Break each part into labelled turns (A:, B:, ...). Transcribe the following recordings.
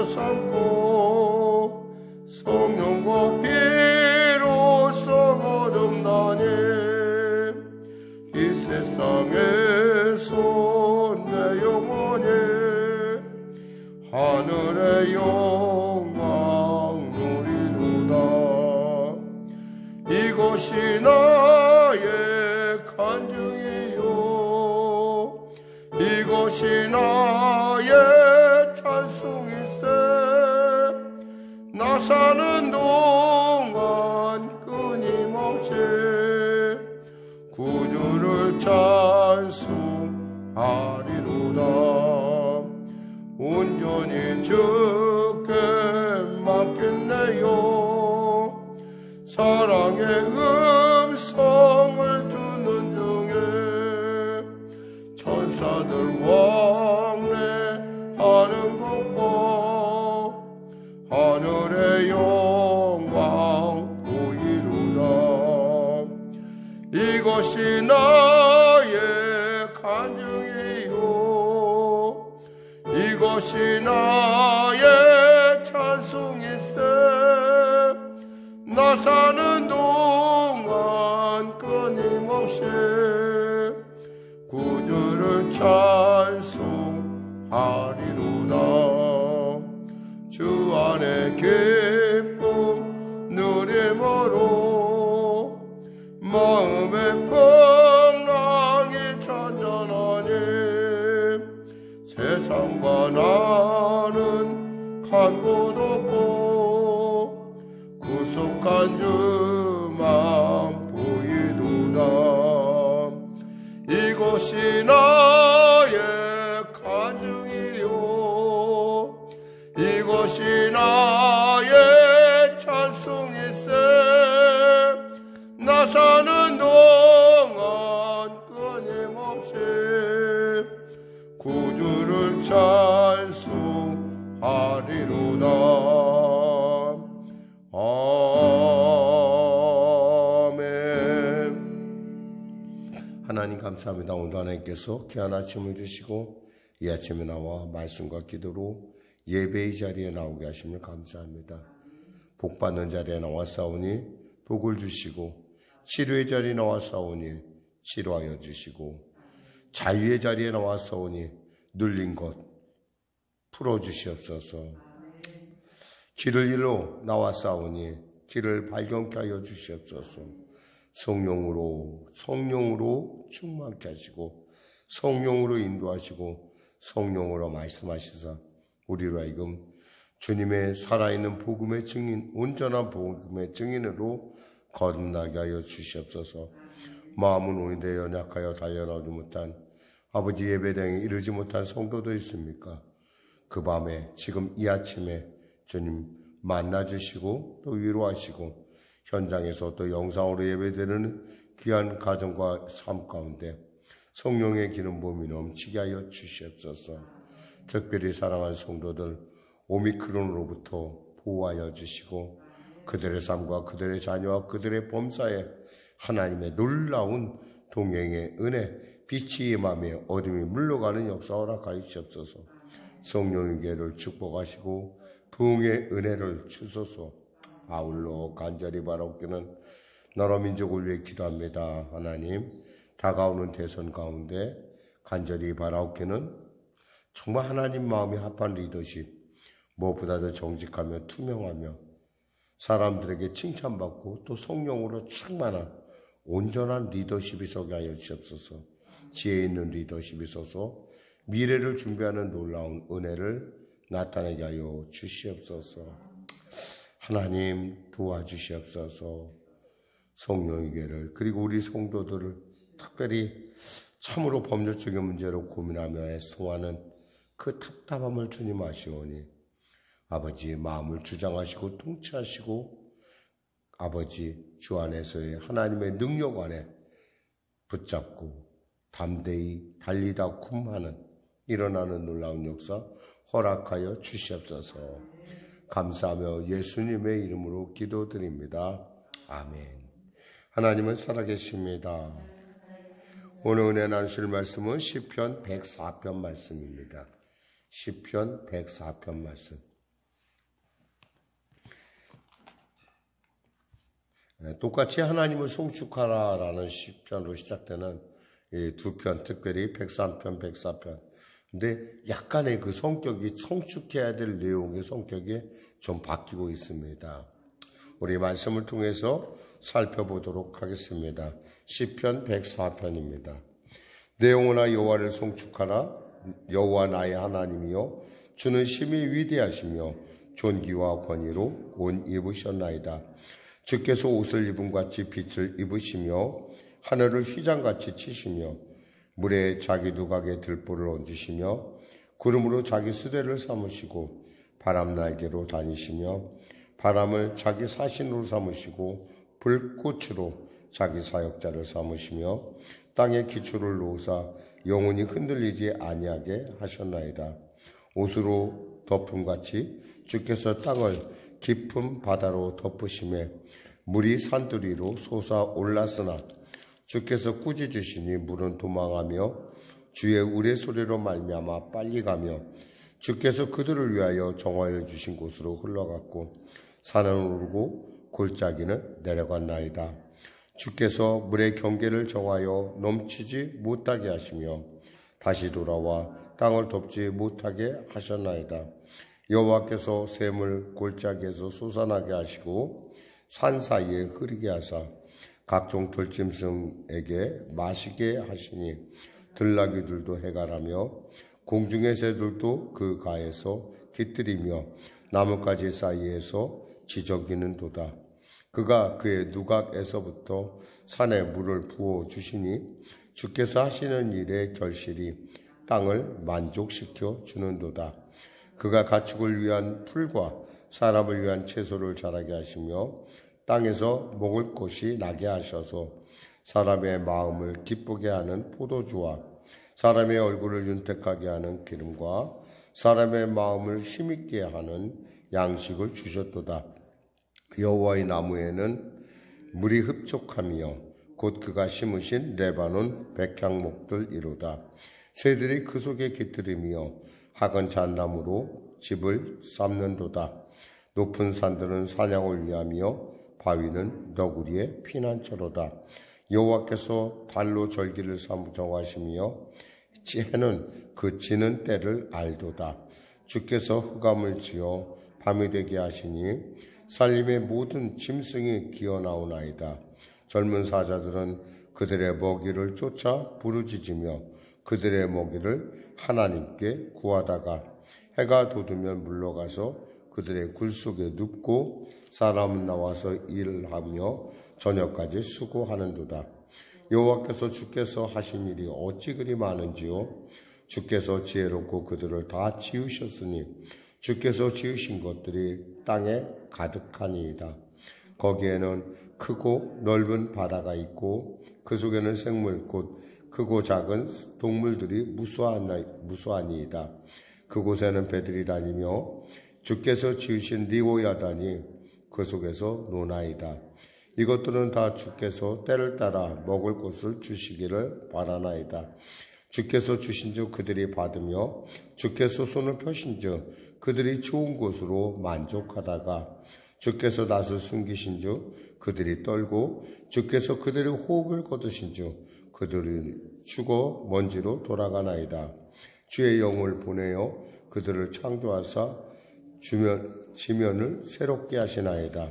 A: 삼고 성령과 피로써 거듭나니 이 세상에서 내 영혼이 하늘의 영광 누리도다. 이것이 나의 간증이요 이것이 나의 찬송일세. 나 사는 동안 끊임없이 구주를 찬송하리로다. 온전히 주께 맡겼네요. 사랑의 음성을 듣는 중에 천사들 왕래하는 것과 하늘의 영광 보이로다. 이것이 나의 간증이요 이것이 나의 찬송일세. 나 사는 동안 끊임없이 구주를 찬송하리로다. 주 안에 기쁨 누림으로 마음의 평강이 잔잔하니 세상과 나는 간 곳 없고 구속한 주만 보이도다. 이것이 나의 간증이요 이것이 나의 찬송일세. 나 사는 동안 끊임없이 구주를 찬송하리로다. 아멘. 하나님 감사합니다. 오늘 하나님께서 귀한 아침을 주시고 이 아침에 나와 말씀과 기도로 예배의 자리에 나오게 하심을 감사합니다. 복받는 자리에 나와 싸우니 복을 주시고 치료의 자리에 나와 싸우니 치료하여 주시고 자유의 자리에 나와 싸우니 눌린 것 풀어주시옵소서. 길을 잃어 나와 싸우니 길을 발견케 하여 주시옵소서. 성령으로 충만케 하시고 성령으로 인도하시고 성령으로 말씀하시사 우리로 하여금 주님의 살아있는 복음의 증인, 온전한 복음의 증인으로 거듭나게 하여 주시옵소서. 마음은 오인데 연약하여 달려나오지 못한 아버지 예배당에 이르지 못한 성도도 있습니까? 그 밤에 지금 이 아침에 주님 만나주시고 또 위로하시고 현장에서 또 영상으로 예배드리는 귀한 가정과 삶 가운데 성령의 기름 부음이 넘치게 하여 주시옵소서. 특별히 사랑하는 성도들 오미크론으로부터 보호하여 주시고 그들의 삶과 그들의 자녀와 그들의 범사에 하나님의 놀라운 동행의 은혜, 빛이 임하며 어둠이 물러가는 역사 허락하여 주시옵소서. 성령의 계를 축복하시고 부흥의 은혜를 주소서. 아울러 간절히 바라옵기는 나라 민족을 위해 기도합니다. 하나님, 다가오는 대선 가운데 간절히 바라옵기는 정말 하나님 마음이 합한 리더십, 무엇보다도 정직하며 투명하며 사람들에게 칭찬받고 또 성령으로 충만한 온전한 리더십이 서게 하여 주시옵소서. 지혜 있는 리더십이 서서 미래를 준비하는 놀라운 은혜를 나타내게 하여 주시옵소서. 하나님 도와주시옵소서. 성령의 계를 그리고 우리 성도들을 특별히 참으로 법률적인 문제로 고민하며 애통하는 그 답답함을 주님 아시오니 아버지 마음을 주장하시고 통치하시고 아버지 주 안에서의 하나님의 능력 안에 붙잡고 담대히 달리다 쿰하는 일어나는 놀라운 역사 허락하여 주시옵소서. 감사하며 예수님의 이름으로 기도드립니다. 아멘. 하나님은 살아계십니다. 오늘 은혜 나누실 말씀은 시편 104편 말씀입니다. 시편 104편 말씀. 똑같이 하나님을 송축하라라는 시편으로 시작되는 이 두 편, 특별히 103편, 104편. 근데 약간의 그 성격이 성축해야 될 내용의 성격이 좀 바뀌고 있습니다. 우리 말씀을 통해서 살펴보도록 하겠습니다. 시편 104편입니다. 내 영혼아 여호와를 송축하라. 여호와 나의 하나님이요 주는 심히 위대하시며 존귀와 권위로 옷 입으셨나이다. 주께서 옷을 입은 같이 빛을 입으시며 하늘을 휘장같이 치시며 물에 자기 누각에 들보를 얹으시며 구름으로 자기 수레를 삼으시고 바람 날개로 다니시며 바람을 자기 사신으로 삼으시고 불꽃으로 자기 사역자를 삼으시며 땅에 기초를 놓으사 영원히 흔들리지 아니하게 하셨나이다. 옷으로 덮음같이 주께서 땅을 깊은 바다로 덮으시매 물이 산두리로 솟아 올랐으나 주께서 꾸짖으시니 물은 도망하며 주의 우레소리로 말미암아 빨리 가며 주께서 그들을 위하여 정하여 주신 곳으로 흘러갔고 산은 오르고 골짜기는 내려갔나이다. 주께서 물의 경계를 정하여 넘치지 못하게 하시며 다시 돌아와 땅을 덮지 못하게 하셨나이다. 여호와께서 샘을 골짜기에서 솟아나게 하시고 산 사이에 흐르게 하사 각종 들짐승에게 마시게 하시니 들나귀들도 해가라며 공중의 새들도 그 가에서 깃들이며 나뭇가지 사이에서 지저귀는도다. 그가 그의 누각에서부터 산에 물을 부어 주시니 주께서 하시는 일의 결실이 땅을 만족시켜 주는도다. 그가 가축을 위한 풀과 사람을 위한 채소를 자라게 하시며 땅에서 먹을 것이 나게 하셔서 사람의 마음을 기쁘게 하는 포도주와 사람의 얼굴을 윤택하게 하는 기름과 사람의 마음을 힘있게 하는 양식을 주셨도다. 여호와의 나무에는 물이 흡족하며 곧 그가 심으신 레바논 백향목들이로다. 새들이 그 속에 깃들이며 학은 잣나무로 집을 쌓는도다. 높은 산들은 사냥을 위하며 바위는 너구리의 피난처로다. 여호와께서 달로 절기를 정하시며 해는 그 지는 때를 알도다. 주께서 흑암을 지어 밤이 되게 하시니 살림의 모든 짐승이 기어나오나이다. 젊은 사자들은 그들의 먹이를 쫓아 부르짖으며 그들의 먹이를 하나님께 구하다가 해가 돋으면 물러가서 그들의 굴 속에 눕고 사람은 나와서 일하며 저녁까지 수고하는도다. 여호와께서 주께서 하신 일이 어찌 그리 많은지요. 주께서 지혜롭고 그들을 다 지으셨으니 주께서 지으신 것들이 땅에 가득하니이다. 거기에는 크고 넓은 바다가 있고 그 속에는 생물 곧 크고 작은 동물들이 무수하니이다. 그곳에는 배들이 다니며 주께서 지으신 리호야단이 그 속에서 노나이다. 이것들은 다 주께서 때를 따라 먹을 것을 주시기를 바라나이다. 주께서 주신즉 그들이 받으며 주께서 손을 펴신즉 그들이 좋은 것으로 만족하다가 주께서 낯을 숨기신즉 그들이 떨고 주께서 그들의 호흡을 거두신즉 그들이 죽어 먼지로 돌아가나이다. 주의 영을 보내어 그들을 창조하사 지면을 새롭게 하시나이다.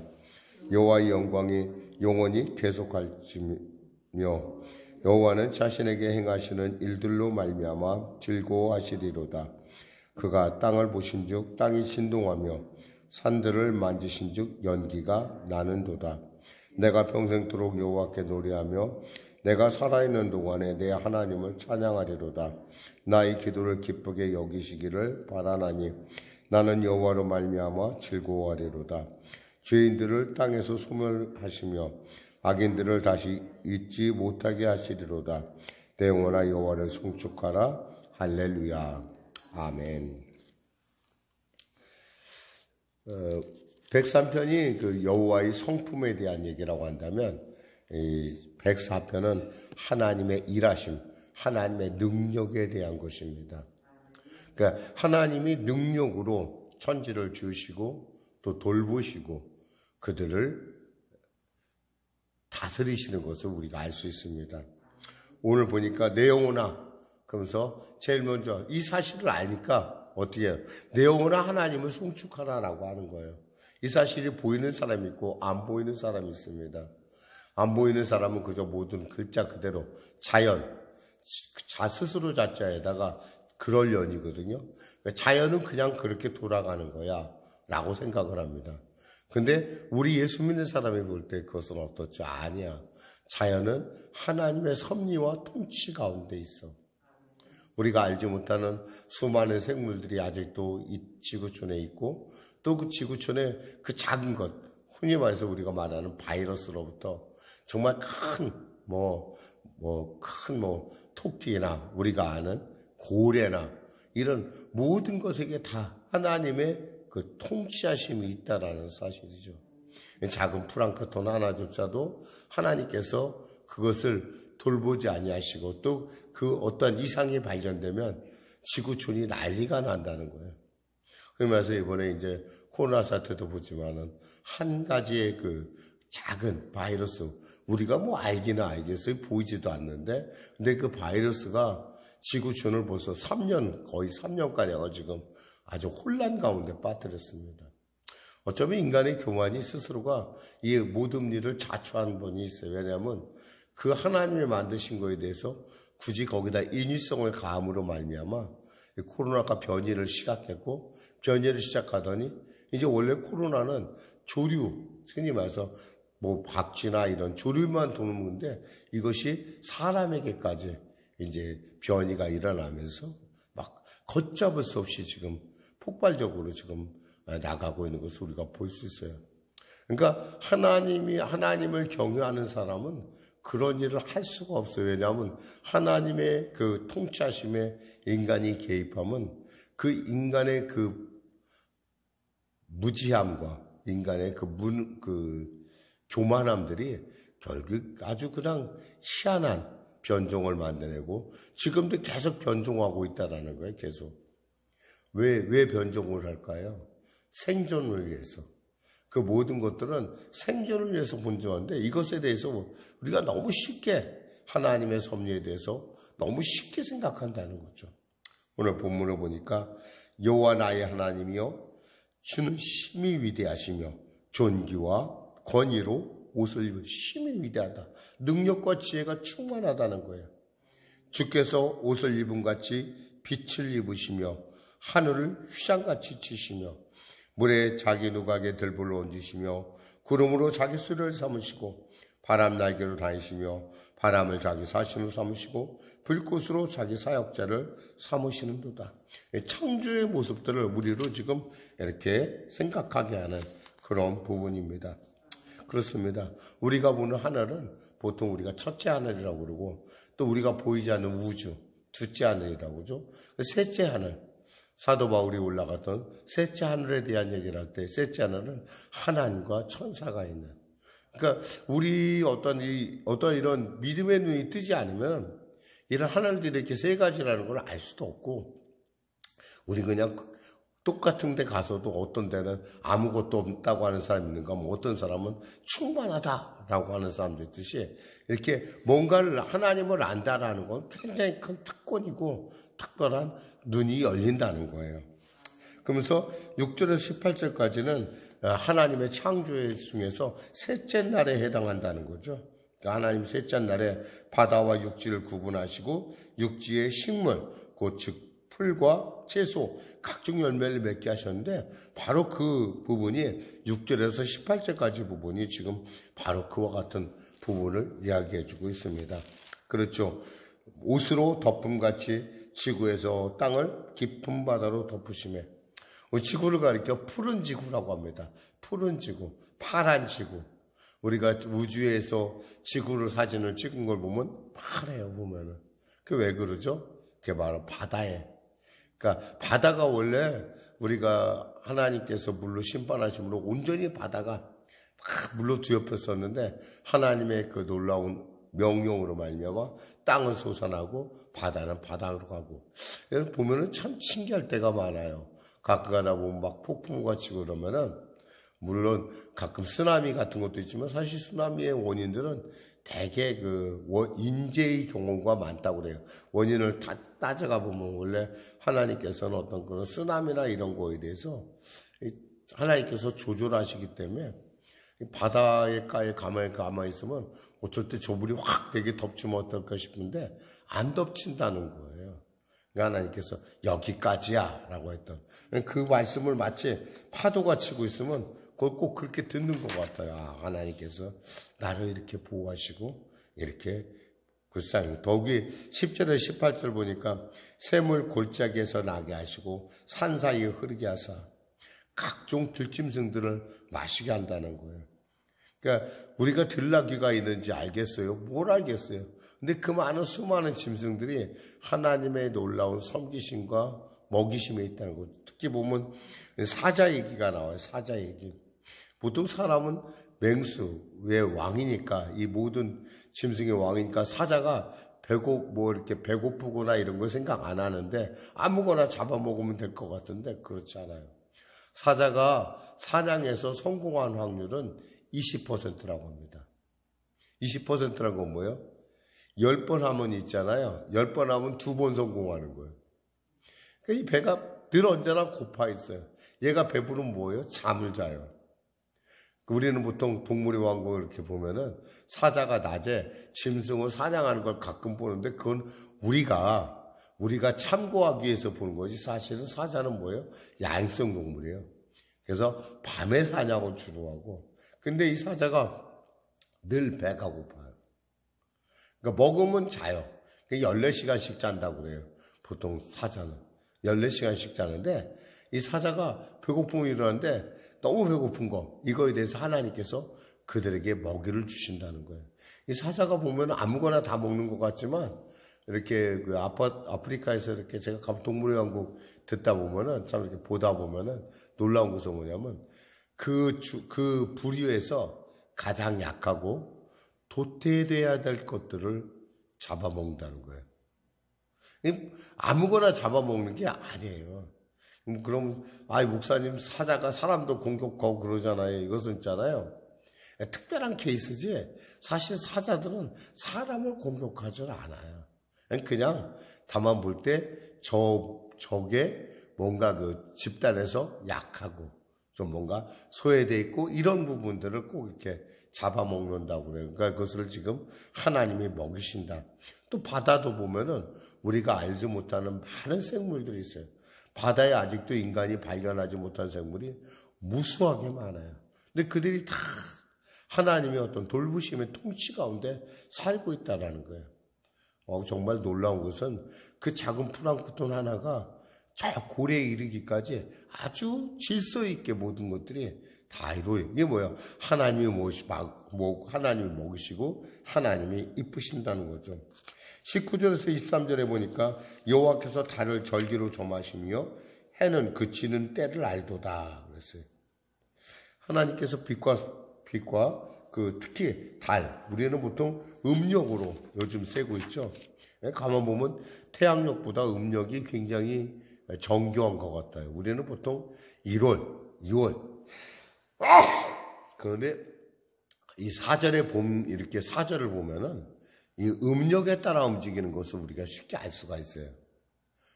A: 여호와의 영광이 영원히 계속할지며 여호와는 자신에게 행하시는 일들로 말미암아 즐거워하시리로다. 그가 땅을 보신즉 땅이 진동하며 산들을 만지신즉 연기가 나는도다. 내가 평생토록 여호와께 노래하며 내가 살아있는 동안에 내 하나님을 찬양하리로다. 나의 기도를 기쁘게 여기시기를 바라나니 나는 여호와로 말미암아 즐거워하리로다. 죄인들을 땅에서 소멸하시며 악인들을 다시 잊지 못하게 하시리로다. 내 영혼아 여호와를 송축하라. 할렐루야. 아멘. 103편이 그 여호와의 성품에 대한 얘기라고 한다면 104편은 하나님의 일하심, 하나님의 능력에 대한 것입니다. 그러니까 하나님이 능력으로 천지를 지으시고 또 돌보시고 그들을 다스리시는 것을 우리가 알 수 있습니다. 오늘 보니까 내 영혼아 그러면서 제일 먼저 이 사실을 아니까 어떻게 해요? 내 영혼아 하나님을 송축하라라고 하는 거예요. 이 사실이 보이는 사람이 있고 안 보이는 사람이 있습니다. 안 보이는 사람은 그저 모든 글자 그대로 자연, 스스로 자자에다가 그럴련이거든요. 자연은 그냥 그렇게 돌아가는 거야 라고 생각을 합니다. 근데 우리 예수 믿는 사람이 볼 때 그것은 어떻죠? 아니야. 자연은 하나님의 섭리와 통치 가운데 있어. 우리가 알지 못하는 수많은 생물들이 아직도 이 지구촌에 있고 또 그 지구촌에 그 작은 것, 흔히 말해서 우리가 말하는 바이러스로부터 정말 큰 토끼나 우리가 아는 고래나 이런 모든 것에게 다 하나님의 그 통치하심이 있다라는 사실이죠. 작은 플랑크톤 하나조차도 하나님께서 그것을 돌보지 아니하시고 또 그 어떤 이상이 발견되면 지구촌이 난리가 난다는 거예요. 그러면서 이번에 이제 코로나 사태도 보지만은 한 가지의 그 작은 바이러스 우리가 뭐 알기는 알겠어요. 보이지도 않는데 근데 그 바이러스가 지구촌을 벌써 3년 거의 3년가량을 지금 아주 혼란 가운데 빠뜨렸습니다. 어쩌면 인간의 교만이 스스로가 이 모든 일을 자초한 분이 있어요. 왜냐하면 그 하나님이 만드신 거에 대해서 굳이 거기다 인위성을 가함으로 말미암아 코로나가 변이를 시작했고 변이를 시작하더니 이제 원래 코로나는 조류, 흔히 말해서 뭐 박쥐나 이런 조류만 도는 건데 이것이 사람에게까지 이제 변이가 일어나면서 막 걷잡을 수 없이 지금 폭발적으로 지금 나가고 있는 것을 우리가 볼 수 있어요. 그러니까 하나님을 경외하는 사람은 그런 일을 할 수가 없어요. 왜냐하면 하나님의 그 통치하심에 인간이 개입하면 그 인간의 그 무지함과 인간의 그 교만함들이 결국 아주 그냥 희한한 변종을 만들어내고 지금도 계속 변종하고 있다는 거예요. 계속. 왜 변종을 할까요? 생존을 위해서. 그 모든 것들은 생존을 위해서 본성인데 이것에 대해서 우리가 너무 쉽게 하나님의 섭리에 대해서 너무 쉽게 생각한다는 거죠. 오늘 본문을 보니까 여호와 나의 하나님이여 주는 심히 위대하시며 존귀와 권위로 옷을 입은 심히 위대하다. 능력과 지혜가 충만하다는 거예요. 주께서 옷을 입은 같이 빛을 입으시며 하늘을 휘장같이 치시며 물에 자기 누각에 들불로 얹으시며 구름으로 자기 수레를 삼으시고 바람 날개로 다니시며 바람을 자기 사신으로 삼으시고 불꽃으로 자기 사역자를 삼으시는도다. 창조의 모습들을 우리로 지금 이렇게 생각하게 하는 그런 부분입니다. 그렇습니다. 우리가 보는 하늘은 보통 우리가 첫째 하늘이라고 그러고 또 우리가 보이지 않는 우주, 둘째 하늘이라고 그러죠. 셋째 하늘. 사도 바울이 올라갔던 셋째 하늘에 대한 얘기를 할 때 셋째 하늘은 하나님과 천사가 있는. 그러니까 우리 어떤 이런 믿음의 눈이 뜨지 않으면 이런 하늘들이 이렇게 세 가지라는 걸 알 수도 없고 우리 그냥 똑같은 데 가서도 어떤 데는 아무것도 없다고 하는 사람이 있는가 뭐 어떤 사람은 충만하다라고 하는 사람도 있듯이 이렇게 뭔가를 하나님을 안다라는 건 굉장히 큰 특권이고 특별한 눈이 열린다는 거예요. 그러면서 6절에서 18절까지는 하나님의 창조의 중에서 셋째 날에 해당한다는 거죠. 그러니까 하나님 셋째 날에 바다와 육지를 구분하시고 육지의 식물, 곧 즉 풀과 채소, 각종 열매를 맺게 하셨는데 바로 그 부분이 6절에서 18절까지 부분이 지금 바로 그와 같은 부분을 이야기해 주고 있습니다. 그렇죠. 옷으로 덮음같이 지구에서 땅을 깊은 바다로 덮으시매 지구를 가리켜 푸른 지구라고 합니다. 푸른 지구, 파란 지구. 우리가 우주에서 지구를 사진을 찍은 걸 보면 파래요, 보면은. 그게 왜 그러죠? 그게 바로 바다에. 그러니까 바다가 원래 우리가 하나님께서 물로 심판하심으로 온전히 바다가 물로 뒤엎였었는데 하나님의 그 놀라운 명령으로 말미암아 땅은 솟아나고 바다는 바다로 가고. 여러분 보면은 참 신기할 때가 많아요. 가끔 가다 보면 막 폭풍우가 치고 그러면은 물론 가끔 쓰나미 같은 것도 있지만 사실 쓰나미의 원인들은 대개 인재의 경우가 많다고 그래요. 원인을 다 따져가 보면 원래 하나님께서는 어떤 그런 쓰나미나 이런 거에 대해서 하나님께서 조절하시기 때문에 바다에 가만히 있으면 어쩔 때 조물이 확 되게 덮치면 어떨까 싶은데 안 덮친다는 거예요. 그러니까 하나님께서 여기까지야 라고 했던 그 말씀을 마치 파도가 치고 있으면 그걸 꼭 그렇게 듣는 것 같아요. 하나님께서 나를 이렇게 보호하시고 이렇게 불쌍히 더욱이 10절에 18절 보니까 샘을 골짜기에서 나게 하시고 산 사이에 흐르게 하사 각종 들짐승들을 마시게 한다는 거예요. 그러니까 우리가 들나귀가 있는지 알겠어요? 뭘 알겠어요? 근데 그 많은 수많은 짐승들이 하나님의 놀라운 섬기심과 먹이심에 있다는 거죠. 특히 보면 사자 얘기가 나와요. 사자 얘기. 보통 사람은 맹수의 왕이니까 이 모든 짐승의 왕이니까 사자가 이렇게 배고프거나 이런 거 생각 안 하는데 아무거나 잡아먹으면 될 것 같은데 그렇지 않아요. 사자가 사냥에서 성공한 확률은 20%라고 합니다. 20%라는 건 뭐예요? 10번 하면 있잖아요. 10번 하면 2번 성공하는 거예요. 그러니까 이 배가 늘 언제나 고파 있어요. 얘가 배부르면 뭐예요? 잠을 자요. 우리는 보통 동물의 왕국을 이렇게 보면은 사자가 낮에 짐승을 사냥하는 걸 가끔 보는데 그건 우리가 참고하기 위해서 보는 거지 사실은 사자는 뭐예요? 야행성 동물이에요. 그래서 밤에 사냥을 주로 하고 근데 이 사자가 늘 배가 고파요. 그러니까 먹으면 자요. 14시간씩 잔다고 그래요. 보통 사자는 14시간씩 자는데 이 사자가 배고픔이 일어나는데 너무 배고픈 거 이거에 대해서 하나님께서 그들에게 먹이를 주신다는 거예요. 이 사자가 보면 아무거나 다 먹는 것 같지만 이렇게 아프리카에서 이렇게 제가 동물의 왕국 듣다 보면은 참 이렇게 보다 보면은 놀라운 것은 뭐냐면 그 부류에서 가장 약하고 도태돼야 될 것들을 잡아먹는다는 거예요. 아무거나 잡아먹는 게 아니에요. 그럼 목사님 사자가 사람도 공격하고 그러잖아요. 이것은 있잖아요. 특별한 케이스지 사실 사자들은 사람을 공격하지 않아요. 그냥 다만 볼 때 적의 뭔가 그 집단에서 약하고 좀 뭔가 소외되어 있고 이런 부분들을 꼭 이렇게 잡아먹는다고 그래요. 그러니까 그것을 지금 하나님이 먹이신다. 또 바다도 보면은 우리가 알지 못하는 많은 생물들이 있어요. 바다에 아직도 인간이 발견하지 못한 생물이 무수하게 많아요. 근데 그들이 다 하나님의 어떤 돌보심의 통치 가운데 살고 있다는 거예요. 정말 놀라운 것은 그 작은 플랑크톤 하나가 저 고래에 이르기까지 아주 질서 있게 모든 것들이 다 이루어요. 이게 뭐예요? 하나님이 하나님이 먹이시고 하나님이 이쁘신다는 거죠. 19절에서 23절에 보니까 여호와께서 달을 절기로 점하시며 해는 그치는 때를 알도다 그랬어요. 하나님께서 빛과 특히 달 우리는 보통 음력으로 요즘 세고 있죠. 가만 보면 태양력보다 음력이 굉장히 정교한 것 같아요. 우리는 보통 1월, 2월. 그런데 이 사절에 이렇게 사절을 보면은 이 음력에 따라 움직이는 것을 우리가 쉽게 알 수가 있어요.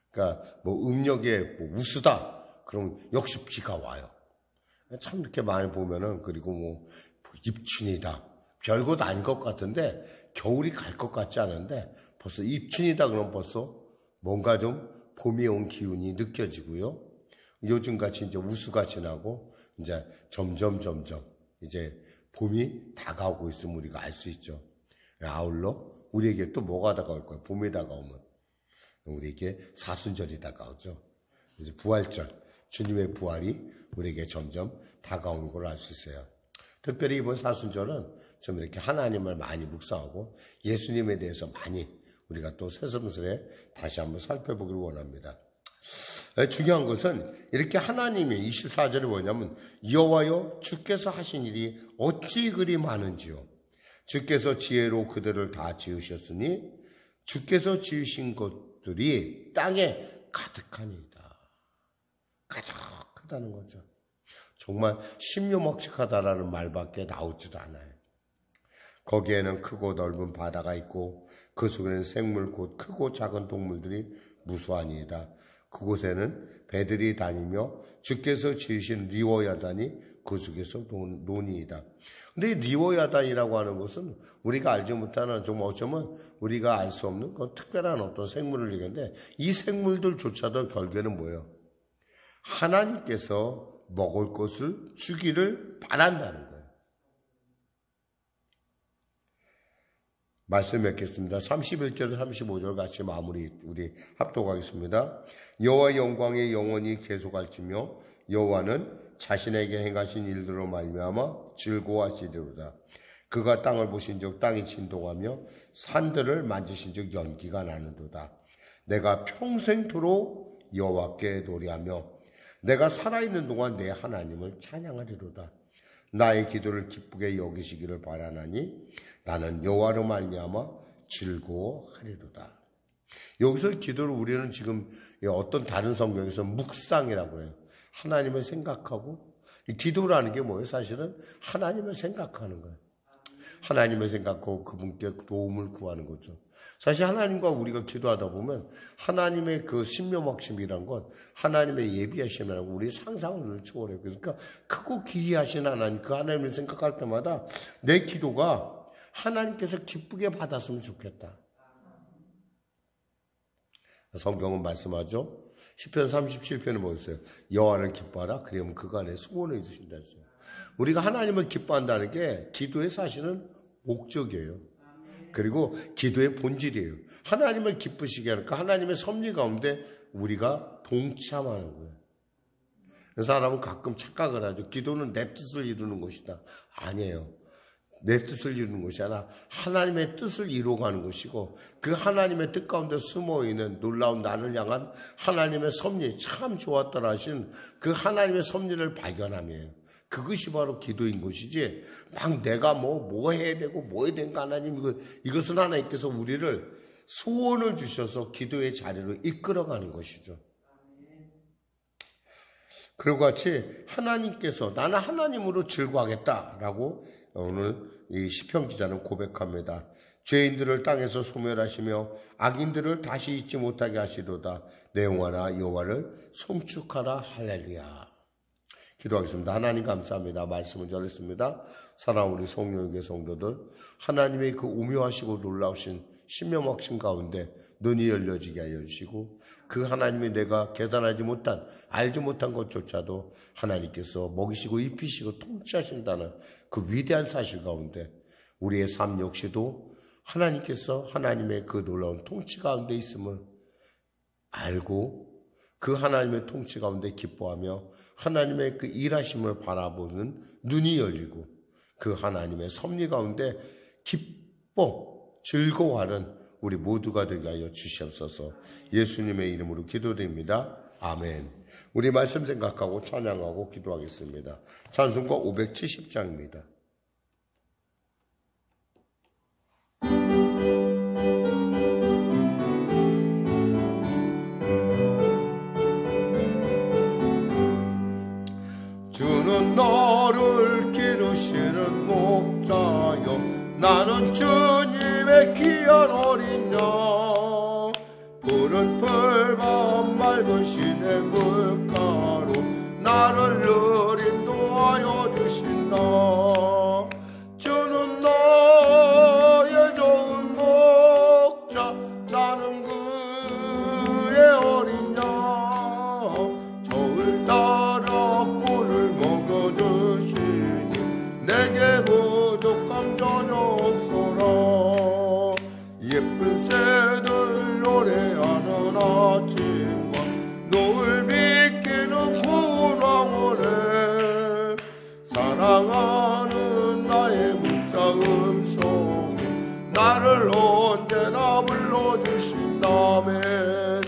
A: 그러니까 음력에 우수다. 그럼 역시 비가 와요. 참 이렇게 많이 보면은 그리고 입춘이다. 별것 아닌 것 같은데 겨울이 갈 것 같지 않은데 벌써 입춘이다 그러면 벌써 뭔가 좀 봄이 온 기운이 느껴지고요. 요즘같이 이제 우수가 지나고 이제 점점 이제 봄이 다가오고 있으면 우리가 알 수 있죠. 아울러 우리에게 또 뭐가 다가올 거예요? 봄이 다가오면 우리에게 사순절이 다가오죠. 이제 부활절, 주님의 부활이 우리에게 점점 다가오는 걸 알 수 있어요. 특별히 이번 사순절은 좀 이렇게 하나님을 많이 묵상하고 예수님에 대해서 많이 우리가 또 새삼스레 다시 한번 살펴보기를 원합니다. 중요한 것은 이렇게 하나님이 24절에 뭐냐면 여호와여 주께서 하신 일이 어찌 그리 많은지요. 주께서 지혜로 그들을 다 지으셨으니 주께서 지으신 것들이 땅에 가득하니이다. 가득하다는 거죠. 정말 심요먹측하다라는 말밖에 나오지도 않아요. 거기에는 크고 넓은 바다가 있고 그 속에는 생물 곧 크고 작은 동물들이 무수하니이다. 그곳에는 배들이 다니며 주께서 지으신 리워야단이 그 속에서 노니이다. 근데 이 리워야단이라고 하는 것은 우리가 알지 못하는, 정말 어쩌면 우리가 알 수 없는 그런 특별한 어떤 생물을 얘기하는데, 이 생물들조차도 결국에는 뭐예요? 하나님께서 먹을 것을 주기를 바란다는 거예요. 말씀 맺겠습니다. 31절 35절 같이 마무리 우리 합독하겠습니다. 여호와의 영광이 영원히 계속할지며 여호와는 자신에게 행하신 일들로 말미암아 즐거워하시리로다. 그가 땅을 보신즉 땅이 진동하며 산들을 만지신즉 연기가 나는도다. 내가 평생토록 여호와께 노래하며 내가 살아있는 동안 내 하나님을 찬양하리로다. 나의 기도를 기쁘게 여기시기를 바라나니 나는 여호와로 말미암아 즐거워하리로다. 여기서 기도를 우리는 지금 어떤 다른 성경에서 묵상이라고 해요. 하나님을 생각하고, 기도라는 게 뭐예요? 사실은 하나님을 생각하는 거예요. 하나님을 생각하고 그분께 도움을 구하는 거죠. 사실 하나님과 우리가 기도하다 보면 하나님의 그 신묘막심이란 건 하나님의 예비하심이라는 건 우리 상상을 초월해요. 그러니까 크고 기이하신 하나님, 그 하나님을 생각할 때마다 내 기도가 하나님께서 기쁘게 받았으면 좋겠다. 성경은 말씀하죠. 시편 37편에 뭐 있어요? 여호와를 기뻐하라. 그러면 그가 내 소원을 해주신다 했어요. 우리가 하나님을 기뻐한다는 게 기도의 사실은 목적이에요. 그리고 기도의 본질이에요. 하나님을 기쁘시게 하니까 하나님의 섭리 가운데 우리가 동참하는 거예요. 사람은 가끔 착각을 하죠. 기도는 내 뜻을 이루는 것이다. 아니에요. 내 뜻을 이루는 것이 아니라 하나님의 뜻을 이루어가는 것이고, 그 하나님의 뜻 가운데 숨어있는 놀라운 나를 향한 하나님의 섭리, 참 좋았더라 하신 그 하나님의 섭리를 발견함이에요. 그것이 바로 기도인 것이지, 막 내가 뭐 해야 되고 뭐 해야 되는가, 하나님, 이것은 하나님께서 우리를 소원을 주셔서 기도의 자리로 이끌어가는 것이죠. 그리고 같이 하나님께서 나는 하나님으로 즐거워하겠다라고 오늘 이 시편 기자는 고백합니다. 죄인들을 땅에서 소멸하시며 악인들을 다시 잊지 못하게 하시도다. 내 영혼아 여호와를 송축하라. 할렐루야. 기도하겠습니다. 하나님 감사합니다. 말씀을 전했습니다. 사랑하는 우리 성령의 성도들, 하나님의 그 오묘하시고 놀라우신 신명확신 가운데 눈이 열려지게 하여 주시고, 그 하나님이 내가 계산하지 못한, 알지 못한 것조차도 하나님께서 먹이시고 입히시고 통치하신다는 그 위대한 사실 가운데 우리의 삶 역시도 하나님께서 하나님의 그 놀라운 통치 가운데 있음을 알고, 그 하나님의 통치 가운데 기뻐하며 하나님의 그 일하심을 바라보는 눈이 열리고, 그 하나님의 섭리 가운데 기뻐 즐거워하는 우리 모두가 되게 하여 주시옵소서. 예수님의 이름으로 기도드립니다. 아멘. 우리 말씀 생각하고 찬양하고 기도하겠습니다. 찬송가 570장입니다. 주는 너를 기르시는 목자여, 나는 주님의 귀한 어린 양, 푸른 풀밤 맑은 시내 물가로 나를 늘 인도하여 주신다. 주는 나의 좋은 목자, 나는 그의 어린 양, 저울 따라 꿀을 먹여주시니 내게 부족함 전혀 없어라. 예쁜 새들 노래하는 아침과 노을 비키는 군왕원에 사랑하는 나의 문자 음성이 나를 언제나 불러주신다면,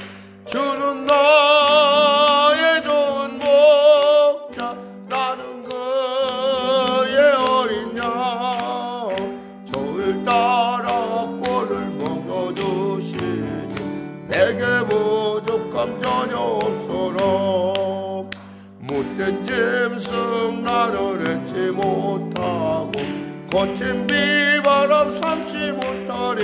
A: 주는 나의 좋은 목자, 나는 그의 어린 양, 저울 따라 꿀을 먹여주시니 내게 부족함 전혀 없어라. 못된 짐승 거친 비바람 삼지 못하리.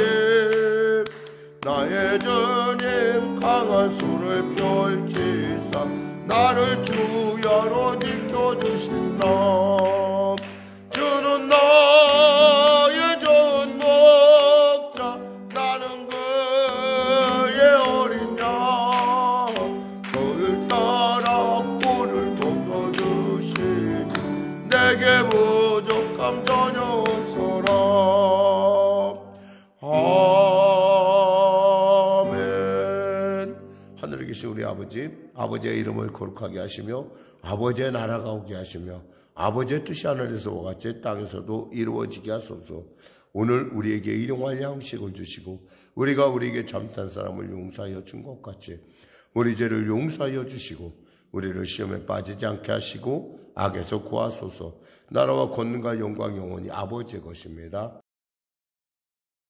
A: 나의 주님 강한 손을 펼치사 나를 주야로 지켜주신다. 주는 나의 좋은 목자, 나는 그의 어린 양. 저를 따라 꼴을 덮어주시니 내게 부족함 전혀 없어라. 아멘. 하늘에 계신 우리 아버지, 아버지의 이름을 거룩하게 하시며 아버지의 나라가 오게 하시며 아버지의 뜻이 하늘에서와 같이 땅에서도 이루어지게 하소서. 오늘 우리에게 일용할 양식을 주시고 우리가 우리에게 잘못한 사람을 용서하여 준 것 같이 우리 죄를 용서하여 주시고 우리를 시험에 빠지지 않게 하시고 악에서 구하소서. 나라와 권능과 영광 영원히 아버지의 것입니다.